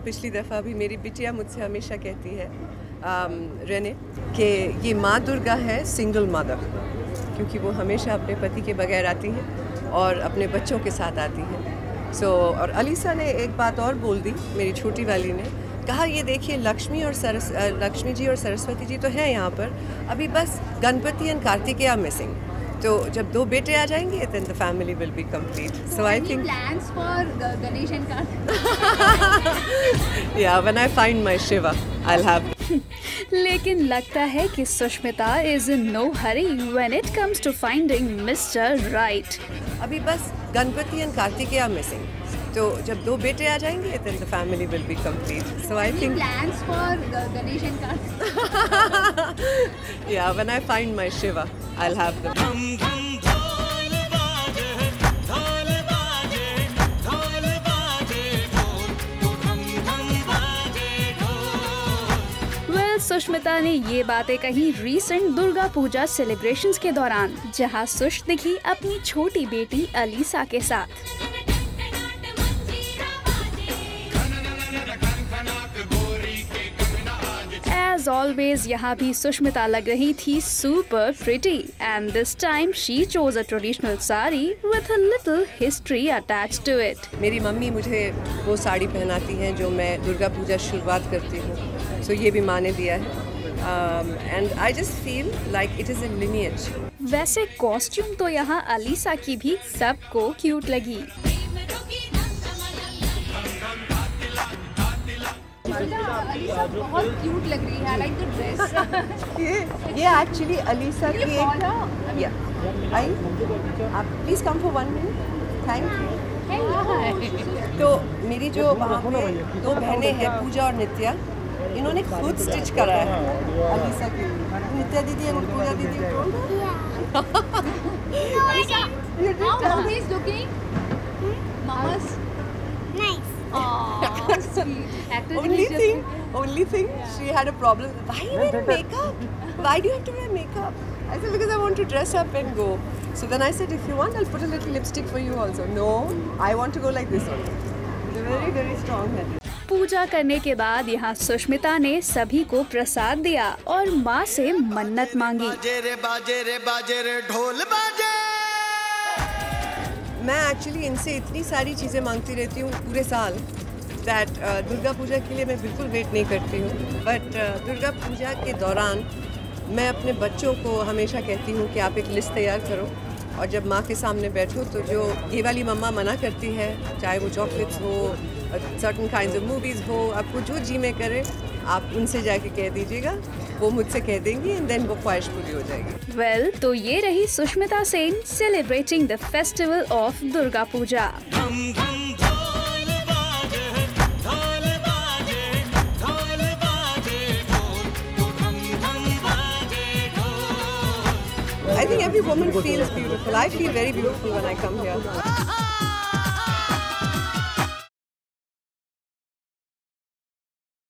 पिछली दफ़ा भी मेरी बिटिया मुझसे हमेशा कहती है रेने कि ये माँ दुर्गा है सिंगल मदर, क्योंकि वो हमेशा अपने पति के बगैर आती है और अपने बच्चों के साथ आती है। और अलीसा ने एक बात और बोल दी, मेरी छोटी वाली ने कहा, ये देखिए लक्ष्मी जी और सरस्वती जी तो हैं यहाँ पर, अभी बस गणपति एंड कार्तिकेय मिसिंग। तो जब 2 बेटे आ जाएंगे then the family will be complete. So I think plans for Ganesh and Kartik? Yeah, when I find my Shiva, I'll have. लेकिन लगता है कि Sushmita is in no hurry when it comes to finding Mr. Right. अभी बस Ganpati and Kartikeya missing. तो जब 2 बेटे आ जाएंगे then the family will be complete. So I think plans for Ganesh and Kartik? Yeah, when I find my Shiva, I'll have them. Sushmita ने ये बातें कही रीसेंट दुर्गा पूजा सेलिब्रेशंस के दौरान, जहां सुष दिखी अपनी छोटी बेटी अलीसा के साथ। As always, यहाँ भी सुष्मिता लग रही थी super pretty, and this time she chose a traditional sari with a little history attached to it. मेरी मम्मी मुझे वो साड़ी पहनाती हैं जो मैं दुर्गा पूजा शुरुआत करती हूँ, so ये भी माँ ने दिया है, and I just feel like it is a lineage. वैसे कॉस्ट्यूम तो यहाँ अलीसा की भी सबको क्यूट लगी। अलीसा बहुत क्यूट लग रही है। I like the dress. ये एक्चुअली अलीसा की आप please come for 1 minute, thank you. तो मेरी जो वहाँ पे 2 बहनें हैं, पूजा और नित्या, इन्होंने खुद स्टिच करा है अलीसा के लिए। नित्या दीदी और पूजा दीदी How is looking? Mama's nice. Oh, sweet. Only thing, she had a problem. Why are you wearing makeup? Why do you have to wear makeup? I said because I want to dress up and go. So then I said, if you want, I'll put a little lipstick for you also. No, I want to go like this only. It's very, very strong headed. पूजा करने के बाद यहाँ सुष्मिता ने सभी को प्रसाद दिया और माँ से मन्नत मांगी। मैं एक्चुअली इनसे इतनी सारी चीज़ें मांगती रहती हूँ पूरे साल, दैट दुर्गा पूजा के लिए मैं बिल्कुल वेट नहीं करती हूँ। बट दुर्गा पूजा के दौरान मैं अपने बच्चों को हमेशा कहती हूँ कि आप एक लिस्ट तैयार करो, और जब माँ के सामने बैठो तो जो ये वाली मम्मा मना करती है, चाहे वो चॉकलेट्स हो, सर्टन काइंड्स ऑफ मूवीज़ हो, आपको जो जी में करे आप उनसे जाके कह दीजिएगा, वो मुझसे कह देंगी, एंड देन वो ख्वाहिश पूरी हो जाएगी। वेल, तो ये रही Sushmita Sen celebrating the festival of Durga Puja. I think every woman feels beautiful. I feel very beautiful when I come here.